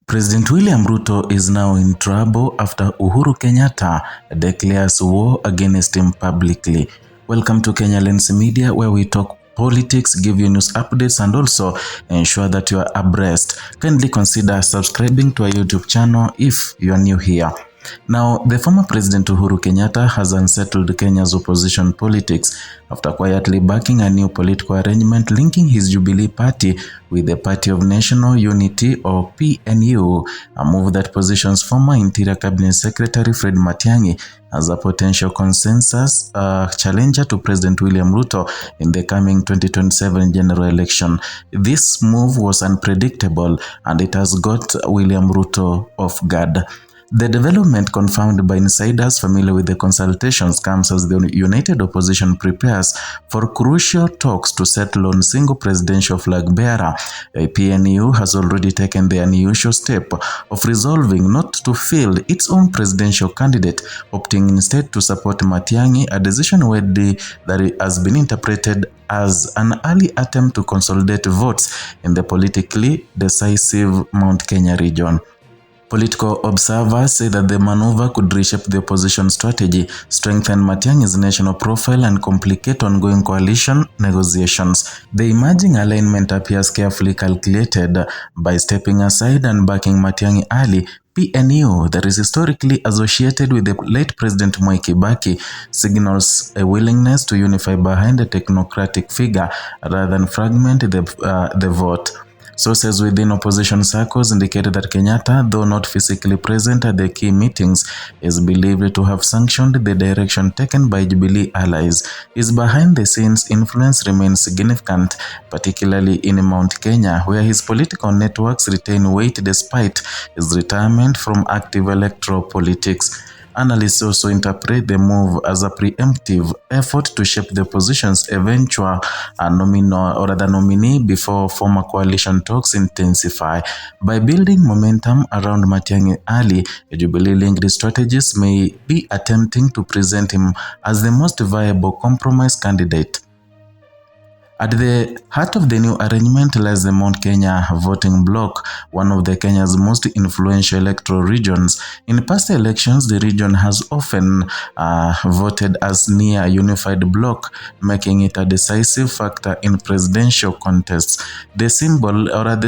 President William Ruto is now in trouble after Uhuru Kenyatta declares war against him publicly. Welcome to Kenya Lens Media, where we talk politics, give you news updates, and also ensure that you are abreast. Kindly consider subscribing to our YouTube channel if you are new here. Now, the former President Uhuru Kenyatta has unsettled Kenya's opposition politics after quietly backing a new political arrangement linking his Jubilee party with the Party of National Unity, or PNU, a move that positions former Interior Cabinet Secretary Fred Matiang'i as a potential consensus challenger to President William Ruto in the coming 2027 general election. This move was unpredictable and it has got William Ruto off guard. The development, confirmed by insiders familiar with the consultations, comes as the united opposition prepares for crucial talks to settle on single presidential flag bearer. PNU has already taken the unusual step of resolving not to field its own presidential candidate, opting instead to support Matiang'i, a decision that has been interpreted as an early attempt to consolidate votes in the politically decisive Mount Kenya region. Political observers say that the maneuver could reshape the opposition strategy, strengthen Matiang'i's national profile, and complicate ongoing coalition negotiations. The emerging alignment appears carefully calculated. By stepping aside and backing Matiang'i early, PNU, that is historically associated with the late President Mwai Kibaki, signals a willingness to unify behind a technocratic figure rather than fragment the vote. Sources within opposition circles indicated that Kenyatta, though not physically present at the key meetings, is believed to have sanctioned the direction taken by Jubilee allies. His behind-the-scenes influence remains significant, particularly in Mount Kenya, where his political networks retain weight despite his retirement from active electoral politics. Analysts also interpret the move as a preemptive effort to shape the opposition's eventual nominee before former coalition talks intensify. By building momentum around Matiang'i early, Jubilee-linked strategists may be attempting to present him as the most viable compromise candidate. At the heart of the new arrangement lies the Mount Kenya voting bloc, one of Kenya's most influential electoral regions. In past elections, the region has often voted as near a unified bloc, making it a decisive factor in presidential contests. The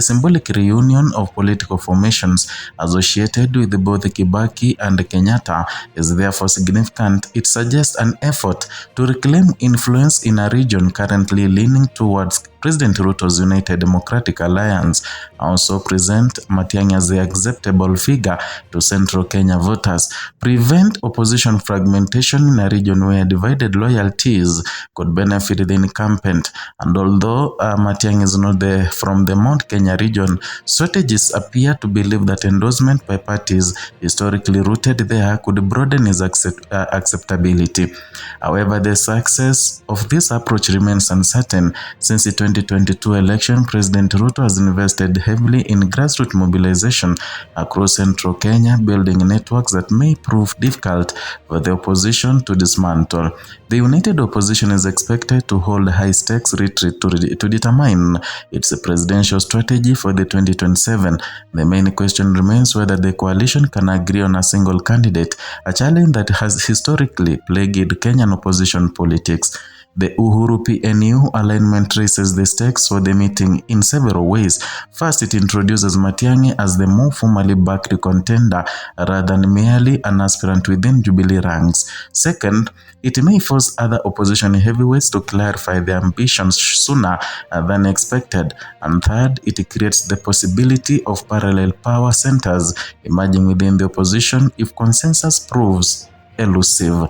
symbolic reunion of political formations associated with both Kibaki and Kenyatta is therefore significant. It suggests an effort to reclaim influence in a region currently leaning towards President Ruto's United Democratic Alliance, also present Matiang'i as the acceptable figure to central Kenya voters, prevent opposition fragmentation in a region where divided loyalties could benefit the incumbent. And although Matiang'i is not from the Mount Kenya region, strategists appear to believe that endorsement by parties historically rooted there could broaden his acceptability. However, the success of this approach remains uncertain. Since the 2022 election, President Ruto has invested heavily in grassroots mobilization across central Kenya, building networks that may prove difficult for the opposition to dismantle. The united opposition is expected to hold high-stakes retreat to determine its presidential strategy for the 2027. The main question remains whether the coalition can agree on a single candidate, a challenge that has historically plagued Kenyan opposition politics. The Uhuru PNU alignment raises the stakes for the meeting in several ways. First, it introduces Matiang'i as the more formally backed contender rather than merely an aspirant within Jubilee ranks. Second, it may force other opposition heavyweights to clarify their ambitions sooner than expected. And third, it creates the possibility of parallel power centers emerging within the opposition if consensus proves elusive.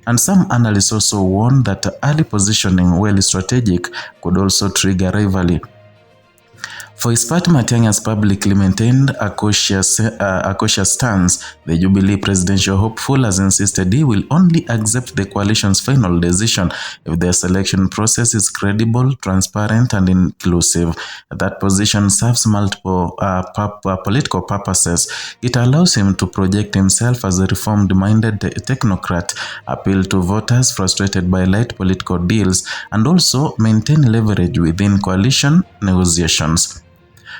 And some analysts also warn that early positioning, while strategic, could also trigger rivalry. For his part, Matiang'i has publicly maintained a cautious stance. The Jubilee presidential hopeful has insisted he will only accept the coalition's final decision if the selection process is credible, transparent, and inclusive. That position serves multiple political purposes. It allows him to project himself as a reformed-minded technocrat, appeal to voters frustrated by light political deals, and also maintain leverage within coalition negotiations.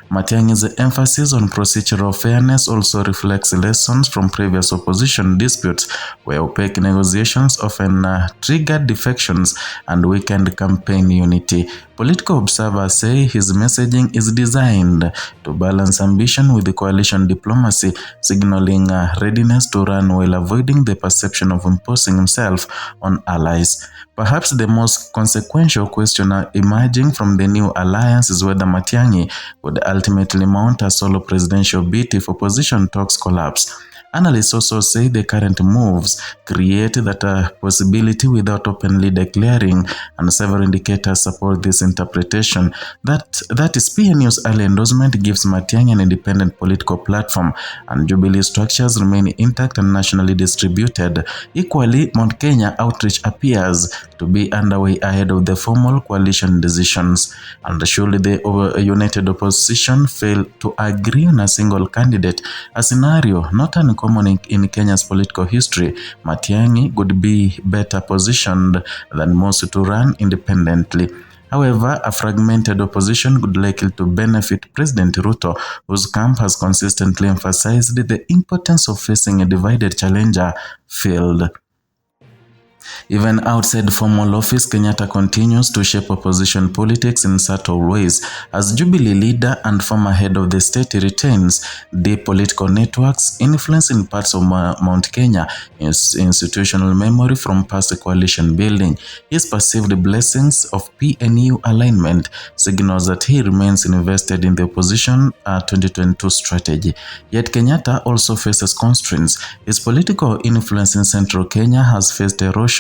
Matiang'i's emphasis on procedural fairness also reflects lessons from previous opposition disputes, where opaque negotiations often triggered defections and weakened campaign unity. Political observers say his messaging is designed to balance ambition with coalition diplomacy, signaling readiness to run while avoiding the perception of imposing himself on allies. Perhaps the most consequential question emerging from the new alliance is whether Matiang'i would ultimately mount a solo presidential bid if opposition talks collapse. Analysts also say the current moves create that possibility without openly declaring, and several indicators support this interpretation. That is, PNU's early endorsement gives Matiang'i an independent political platform, and Jubilee structures remain intact and nationally distributed. Equally, Mount Kenya outreach appears to be underway ahead of the formal coalition decisions. And should the united opposition fail to agree on a single candidate, a scenario not uncommon in Kenya's political history, Matiang'i would be better positioned than most to run independently. However, a fragmented opposition would likely to benefit President Ruto, whose camp has consistently emphasized the importance of facing a divided challenger field. Even outside formal office, Kenyatta continues to shape opposition politics in subtle ways. As Jubilee leader and former head of the state, he retains deep political networks, influence in parts of Mount Kenya, institutional memory from past coalition building. His perceived blessings of PNU alignment signals that he remains invested in the opposition 2022 strategy. Yet Kenyatta also faces constraints. His political influence in central Kenya has faced erosion,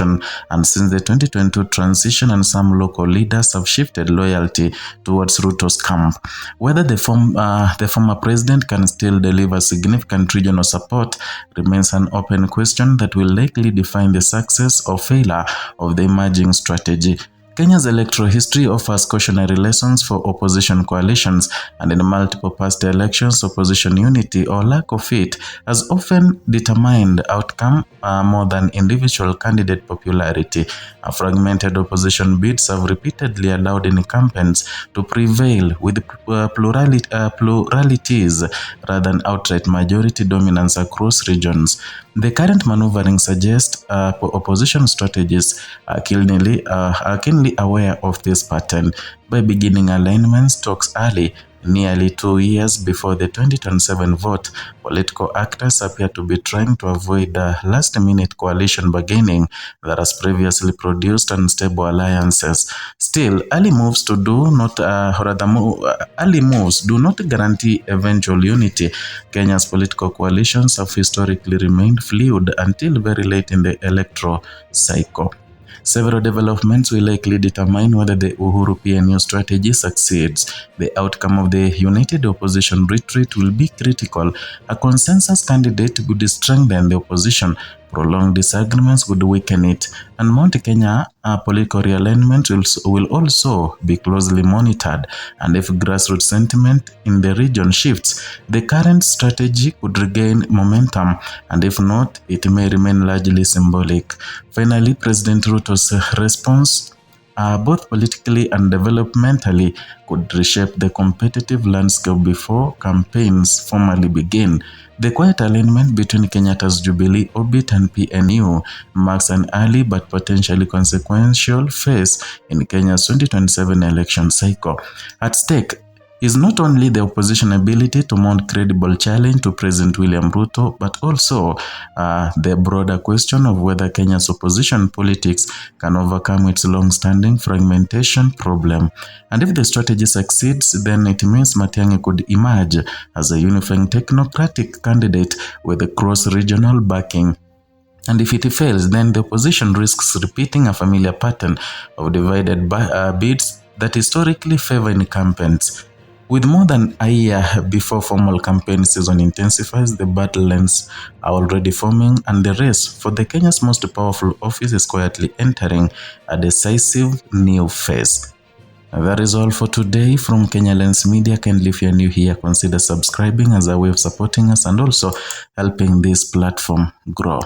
and since the 2022 transition, and some local leaders have shifted loyalty towards Ruto's camp. Whether the former president can still deliver significant regional support remains an open question that will likely define the success or failure of the emerging strategy. Kenya's electoral history offers cautionary lessons for opposition coalitions, and in multiple past elections, opposition unity or lack of it has often determined outcome more than individual candidate popularity. Fragmented opposition bids have repeatedly allowed incumbents to prevail with pluralities rather than outright majority dominance across regions. The current maneuvering suggests opposition strategies are keenly aware of this pattern. By beginning alignments talks early, nearly 2 years before the 2027 vote, political actors appear to be trying to avoid last-minute coalition bargaining that has previously produced unstable alliances. Still, early moves do not guarantee eventual unity. Kenya's political coalitions have historically remained fluid until very late in the electoral cycle. Several developments will likely determine whether the Uhuru PNU strategy succeeds. The outcome of the united opposition retreat will be critical. A consensus candidate would strengthen the opposition, prolonged disagreements would weaken it, and Mount Kenya political realignment will also be closely monitored. And if grassroots sentiment in the region shifts, the current strategy could regain momentum, and if not, it may remain largely symbolic. Finally, President Ruto's response, both politically and developmentally, could reshape the competitive landscape before campaigns formally begin. The quiet alignment between Kenyatta's Jubilee orbit and PNU marks an early but potentially consequential phase in Kenya's 2027 election cycle. At stake is not only the opposition ability to mount credible challenge to President William Ruto, but also the broader question of whether Kenya's opposition politics can overcome its long-standing fragmentation problem. And if the strategy succeeds, then it means Matiang'i could emerge as a unifying technocratic candidate with a cross-regional backing. And if it fails, then the opposition risks repeating a familiar pattern of divided bids that historically favor incumbents. With more than a year before formal campaign season intensifies, the battle lines are already forming, and the race for the Kenya's most powerful office is quietly entering a decisive new phase. That is all for today from Kenya Lens Media. Kindly, if you're new here, consider subscribing as a way of supporting us and also helping this platform grow.